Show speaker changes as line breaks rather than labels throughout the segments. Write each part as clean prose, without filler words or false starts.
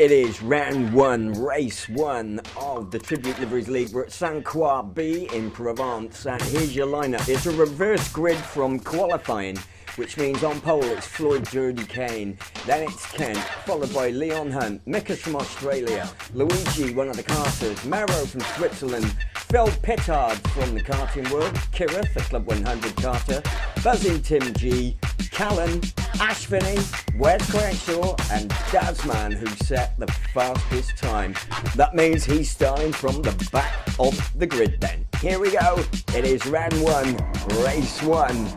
It is round one, race one of the Tribute Liveries League. We're at Saint Croix B in Provence, and here's your lineup. It's a reverse grid from qualifying, which means on pole it's Floyd Dirty Kane, then it's Kent, followed by Leon Hunt, Mikas from Australia, Luigi, one of the carters, Maro from Switzerland, Phil Pittard from the karting world, Kirith, the Club 100 carter, Buzzing Tim G, Callan, Ash Finney, Wes Crenshaw and Dazman, who set the fastest time. That means he's starting from the back of the grid then. Here we go, it is round one, race one.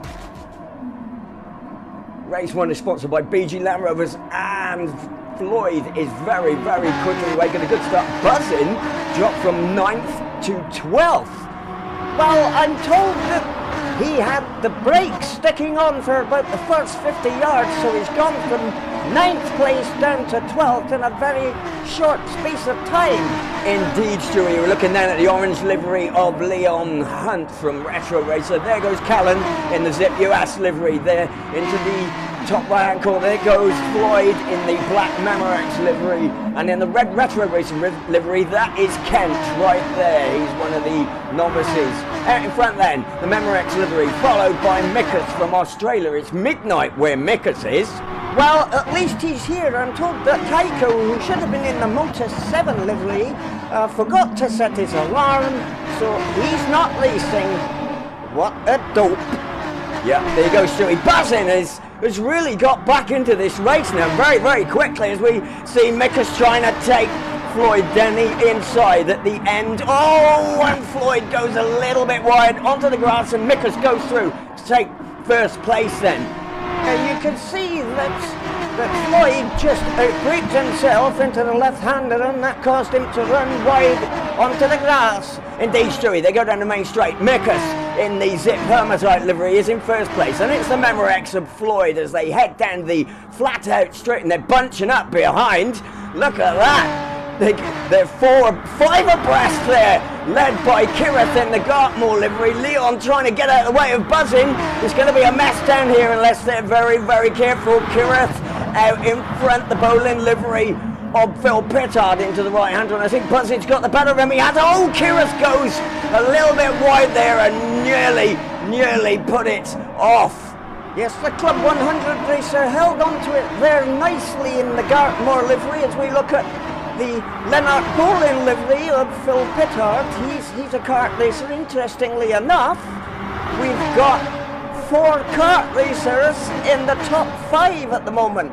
Race one is sponsored by BG Land Rovers, and Floyd is very, very quickly making a good start. Buzzing dropped from 9th to 12th.
Well, I'm told that he had the brakes sticking on for about the first 50 yards, so he's gone from 9th place down to 12th in a very short space of time.
Indeed, Stewie, we're looking down at the orange livery of Leon Hunt from Retro Racer. There goes Callan in the Zip US livery. There into the top right hand corner, there goes Floyd in the black Memorex livery, and in the red Retro Racing livery, that is Kent right there. He's one of the novices. Out in front then, the Memorex livery, followed by Mikas from Australia. It's midnight where Mikas is.
Well, at least he's here. I'm told that Taiko, who should have been in the Motus 7 livery, forgot to set his alarm, so he's not racing. What a dope.
Yeah, there you go, Stewie. Buzzing has really got back into this race now very, very quickly, as we see Mikas trying to take Floyd down the inside at the end. Oh, and Floyd goes a little bit wide onto the grass, and Mikas goes through to take first place then.
You can see that Floyd just outbraked himself into the left-hander, and that caused him to run wide onto the grass.
Indeed, Stewie, they go down the main straight. Mikas in the Zip Hermatite livery is in first place, and it's the Memorex of Floyd as they head down the flat-out straight, and they're bunching up behind. Look at that. They're 5 abreast there, led by Kirith in the Gartmore livery. Leon trying to get out of the way of Buzzing. It's going to be a mess down here unless they're very, very careful. Kirith out in front, the bowling livery of Phil Pittard into the right hander, and I think Buzzing's got the better of him. He has, oh, Kirith goes a little bit wide there and nearly put it off.
Yes, the Club 100 racer held onto it there nicely in the Gartmore livery. As we look at the Lennart Bowling livery of Phil Pittard, he's a kart racer. Interestingly enough, we've got 4 kart racers in the top 5 at the moment.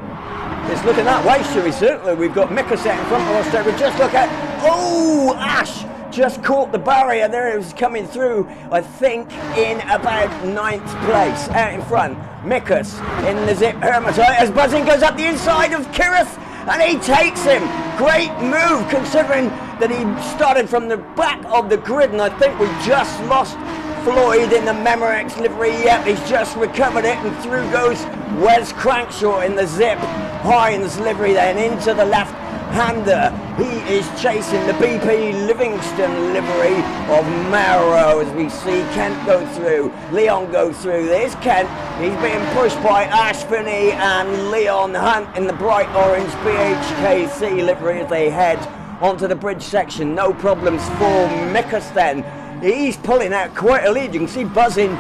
It's looking that way, Stewie. Certainly, we've got Mikas in front of us there. We just look at, oh, Ash just caught the barrier there. It was coming through, I think, in about 9th place. Out in front, Mikas in the Zip Hermatite as Buzzing goes up the inside of Kirith, and he takes him. Great move, considering that he started from the back of the grid, and I think we just lost Floyd in the Memorex livery. Yep, he's just recovered it, and through goes Wes Crankshaw in the Zip Hines livery, then into the left-hander. He is chasing the BP Livingston livery of Maro as we see Kent go through, Leon go through. There's Kent, he's being pushed by Ash Finney and Leon Hunt in the bright orange BHKC livery as they head onto the bridge section. No problems for Mikas then. He's pulling out quite a lead. You can see Buzzing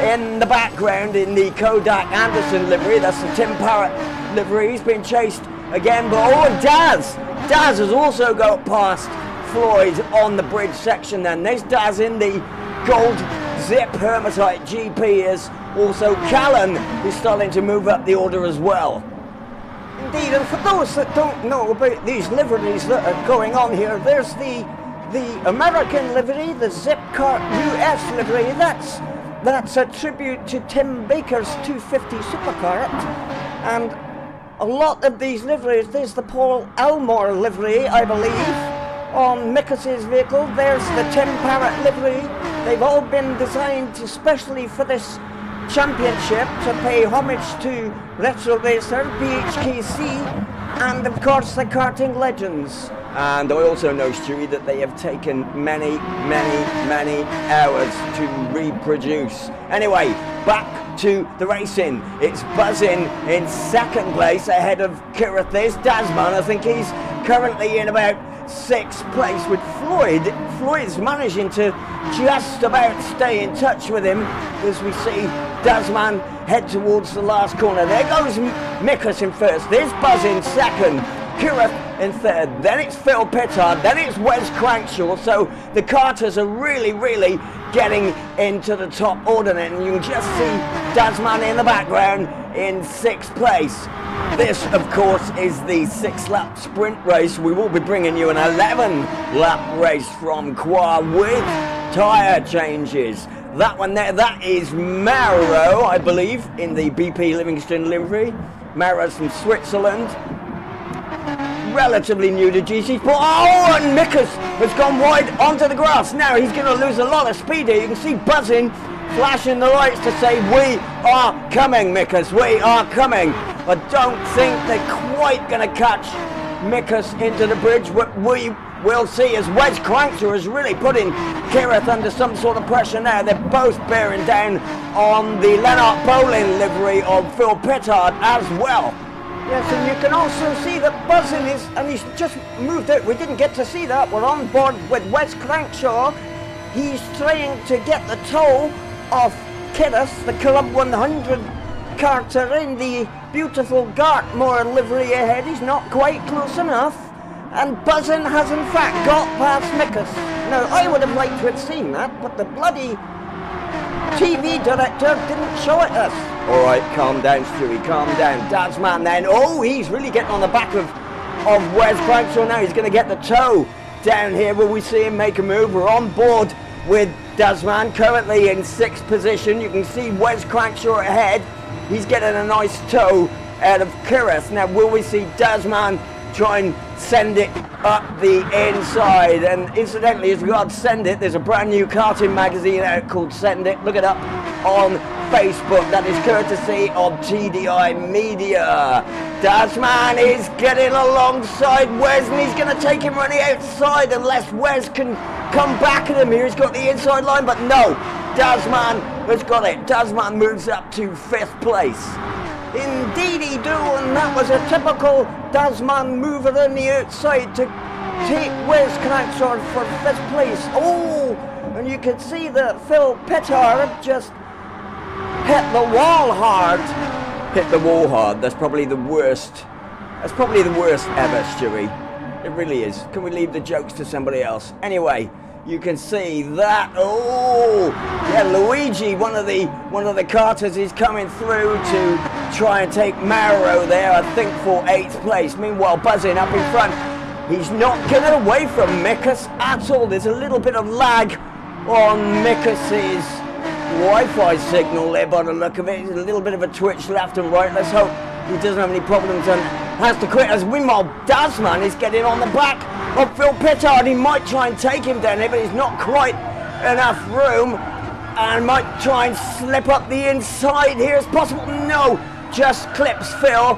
in the background in the Kodak Anderson livery. That's the Tim Parrott livery. He's been chased again, but oh, Daz has also got past Floyd on the bridge section then. There's Daz in the gold Zip Hermatite GP, as also Callan is starting to move up the order as well.
Indeed, and for those that don't know about these liveries that are going on here, there's the American livery, the Zip Kart US livery. That's a tribute to Tim Baker's 250 Superkart, and a lot of these liveries, there's the Paul Elmore livery, I believe, on Mikas's vehicle. There's the Tim Parrott livery. They've all been designed especially for this championship to pay homage to Retro Racer, BHKC, and of course the karting legends.
And I also know, Stewie, that they have taken many hours to reproduce. Anyway, back to the racing. It's Buzzing in second place ahead of Kirith. There's Dazman. I think he's currently in about 6th place with Floyd. Floyd's managing to just about stay in touch with him as we see Dasman head towards the last corner. There goes Mikus in first, there's Buzz in second, Kirith in third, then it's Phil Pittard, then it's Wes Crankshaw. So the Carters are really getting into the top order, and you can just see Dasman in the background in 6th place. This, of course, is the 6-lap sprint race. We will be bringing you an 11-lap race from Kwa with tyre changes. That one there, that is Mauro, I believe, in the BP Livingston livery. Mauro's from Switzerland. Relatively new to GC Sport. Oh, and Mikus has gone wide onto the grass. Now he's going to lose a lot of speed here. You can see buzzing, flashing the lights to say, we are coming, Mikus, we are coming. I don't think they're quite going to catch Mikus into the bridge. What we will see as Wes Crankshaw is really putting Kirith under some sort of pressure now. They're both bearing down on the Lennart Bolin livery of Phil Pittard as well.
Yes, and you can also see that buzzing is, and he's just moved out. We didn't get to see that. We're on board with Wes Crankshaw. He's trying to get the toe of Kirith, the Club 100 Carter, in the beautiful Gartmore livery ahead. He's not quite close enough, and Buzzin has in fact got past Mikus. Now, I would have liked to have seen that, but the bloody TV director didn't show it us.
All right, calm down, Stewie, calm down. Dasman then, oh, he's really getting on the back of Wes Crankshaw now. He's going to get the toe down here. Will we see him make a move? We're on board with Dasman, currently in 6th position. You can see Wes Crankshaw ahead. He's getting a nice toe out of Kirith. Now, will we see Dasman try and send it up the inside? And incidentally, as regards Send It, there's a brand new karting magazine out called Send It. Look it up on Facebook. That is courtesy of TDI Media. Dasman is getting alongside Wes, and he's going to take him running outside unless Wes can come back at him here. He's got the inside line, but no, Dasman has got it. Dasman moves up to 5th place.
Indeed he do, and that was a typical Dasman mover on the outside to take Wes Crankshaw for 5th place. Oh, and you can see that Phil Pittard just hit the wall hard.
Hit the wall hard. That's probably the worst. That's probably the worst ever, Stewie. It really is. Can we leave the jokes to somebody else? Anyway, you can see that. Oh, yeah, Luigi, one of the Carters, is coming through to try and take Mauro there, I think, for 8th place. Meanwhile, Buzzing up in front. He's not getting away from Mikus at all. There's a little bit of lag on Mikus's Wi-Fi signal there by the look of it. There's a little bit of a twitch left and right. Let's hope he doesn't have any problems and has to quit. As meanwhile, Dasman is getting on the back of Phil Pittard. He might try and take him down here, but he's not quite enough room, and might try and slip up the inside here as possible. No, just clips Phil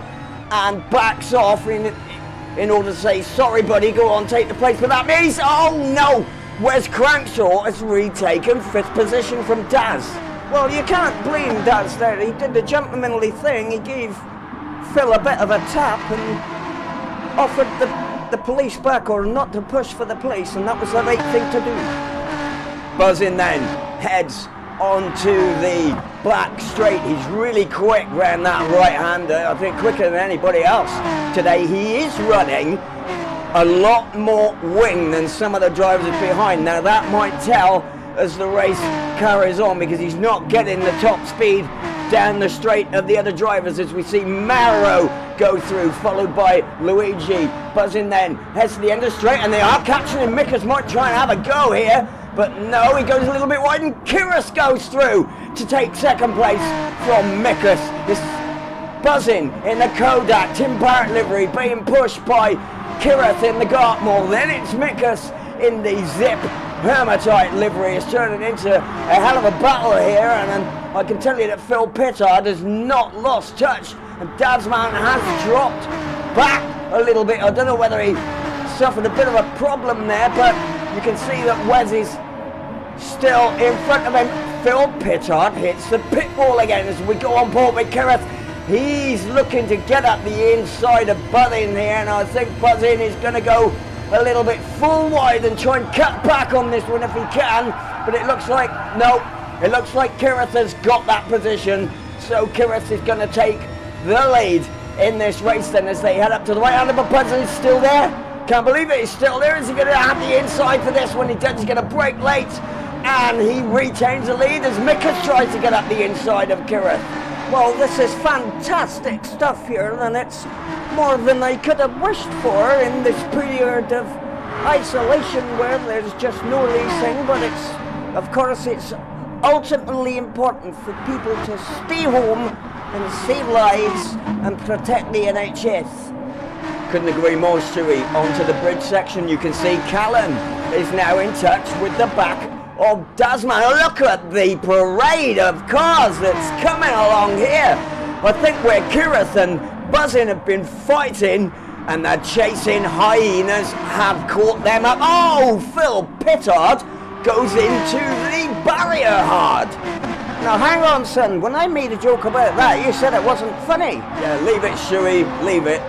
and backs off in order to say, sorry buddy, go on, take the place. But that means, oh no, Wes Crankshaw has retaken 5th position from Daz.
Well, you can't blame Daz there. He did the gentlemanly thing. He gave Phil a bit of a tap and offered the police back, or not to push for the police, and that was the right thing to do.
Buzzing then heads onto the black straight. He's really quick round that right-hander. I think quicker than anybody else today. He is running a lot more wing than some of the drivers behind. Now that might tell as the race carries on, because he's not getting the top speed down the straight of the other drivers, as we see Mauro go through, followed by Luigi. Buzzing then heads to the end of the straight, and they are catching him. Mikus might try and have a go here, but no, he goes a little bit wide, and Kirith goes through to take 2nd place from Mikus. This Buzzing in the Kodak Tim Barrett livery being pushed by Kirith in the Gartmore. Then it's Mikus in the Zip Hermitite livery. It's turning into a hell of a battle here, and I can tell you that Phil Pittard has not lost touch, and Dasman has dropped back a little bit. I don't know whether he suffered a bit of a problem there, but you can see that Wes is still in front of him. Phil Pittard hits the pit wall again as we go on board with Kirith. He's looking to get up the inside of Buzzin here, and I think Buzzin is going to go a little bit full wide and try and cut back on this one if he can, but it looks like, no, it looks like Kirith has got that position, so Kirith is going to take the lead in this race then as they head up to the right hand, but Buzzin is still there. Can't believe it, he's still there. Is he going to have the inside for this one? He does, he's going to break late, and he retains the lead as Mikas tries to get up the inside of Kirith.
Well, this is fantastic stuff here, and it's more than I could have wished for in this period of isolation where there's just no racing, but it's, of course, it's ultimately important for people to stay home and save lives and protect the NHS.
Couldn't agree more, Stewie. Onto the bridge section, you can see Callan is now in touch with the back of Dasman. Look at the parade of cars that's coming along here. I think where Kirith and Buzzin have been fighting, and the chasing hyenas have caught them up. Oh, Phil Pittard goes into the barrier hard.
Now hang on, son, when I made a joke about that, you said it wasn't funny.
Yeah, leave it, Stewie, leave it.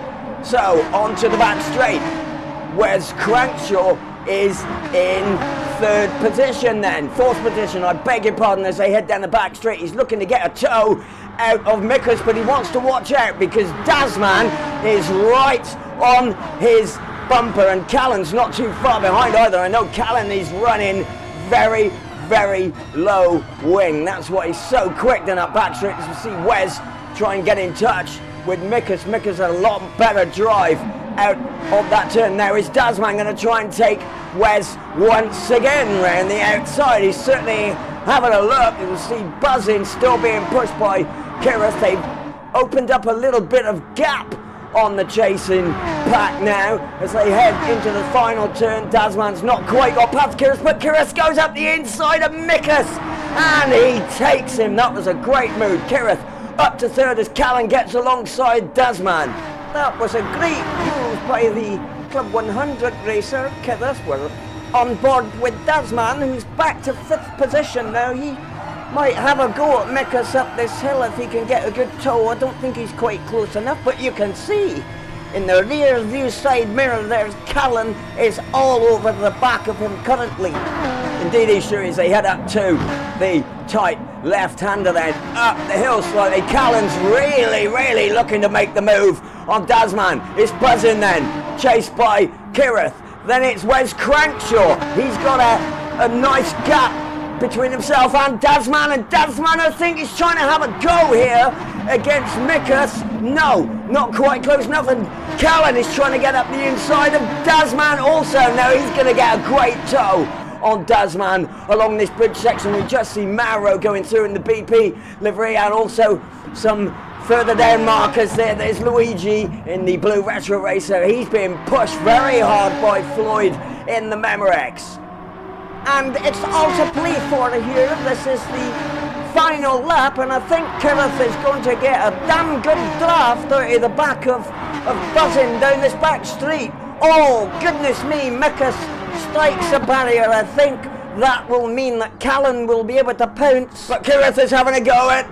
So, onto the back straight. Wes Crankshaw is in third position then. Fourth position, I beg your pardon, as they head down the back straight. He's looking to get a toe out of Mikas, but he wants to watch out because Dasman is right on his bumper, and Callan's not too far behind either. I know Callan is running very, very low wing. That's why he's so quick down that back straight. As we see Wes try and get in touch with Mikas. Mikas had a lot better drive out of that turn. Now is Dasman going to try and take Wes once again round the outside? He's certainly having a look. You can see Buzzin still being pushed by Kirith. They've opened up a little bit of gap on the chasing pack now as they head into the final turn. Dasman's not quite got past Kirith, but Kirith goes up the inside of Mikas and he takes him. That was a great move. Kirith up to third as Callan gets alongside Dasman.
That was a great move by the Club 100 racer, Kirith. We're on board with Dasman, who's back to fifth position now. He might have a go at Mikas up this hill if he can get a good toe. I don't think he's quite close enough, but you can see in the rear view side mirror there's Callan is all over the back of him currently.
Indeed he sure is. They head up to the tight left-hander then, up the hill slightly. Callan's really looking to make the move on Dasman. It's Buzzin then, chased by Kirith. Then it's Wes Crankshaw. He's got a nice gap between himself and Dasman, I think he's trying to have a go here against Mikas. No, not quite close enough, and Callan is trying to get up the inside of Dasman also. Now he's going to get a great toe on Dasman along this bridge section. We just see Mauro going through in the BP livery, and also some further down markers there. There's Luigi in the blue retro racer. He's being pushed very hard by Floyd in the Memorex.
And it's all to play for here. This is the final lap, and I think Kirith is going to get a damn good draft out of the back of Buzzin down this back street. Oh, goodness me, Mikas strikes a barrier. I think that will mean that Callan will be able to pounce.
But Kirith is having a go at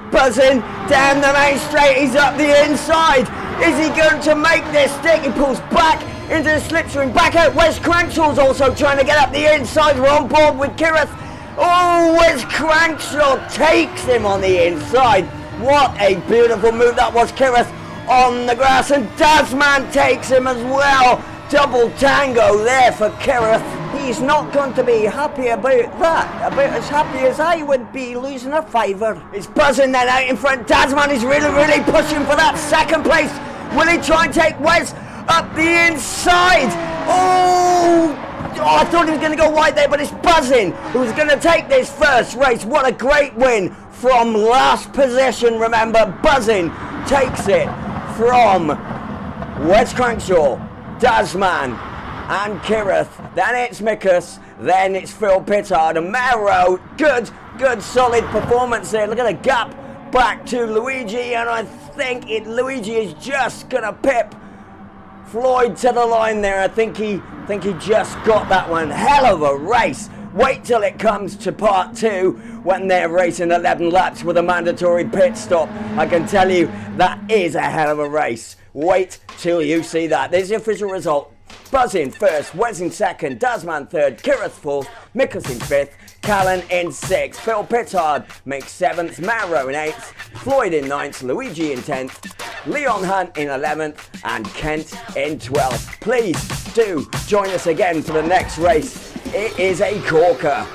Buzzin down the main straight. He's up the inside. Is he going to make this stick? He pulls back into the slipstream, back out. Wes Crankshaw's also trying to get up the inside. We're on board with Kirith. Oh, Wes Crankshaw takes him on the inside. What a beautiful move that was. Kirith on the grass, and Dasman takes him as well. Double tango there for Kirith.
He's not going to be happy about that, about as happy as I would be losing a fiver.
It's Buzzin then out in front. Dasman is really pushing for that second place. Will he try and take Wes up the inside? Oh, I thought he was going to go wide there, but it's Buzzin who's going to take this first race. What a great win from last position. Remember, Buzzin takes it from Wes Crankshaw, Dasman and Kirith. Then it's Mikas, then it's Phil Pittard and Mauro. Good solid performance there. Look at the gap back to Luigi, and I think Luigi is just going to pip Floyd to the line there. I think he just got that one. Hell of a race. Wait till it comes to part two, when they're racing 11 laps with a mandatory pit stop. I can tell you that is a hell of a race. Wait till you see that. There's the official result. Buzz in first, Wes in second, Dasman third, Kirith fourth, Mickles in fifth, Callan in sixth, Phil Pittard makes seventh, Marrow in eighth, Floyd in ninth, Luigi in 10th, Leon Hunt in 11th, and Kent in 12th. Please do join us again for the next race. It is a corker.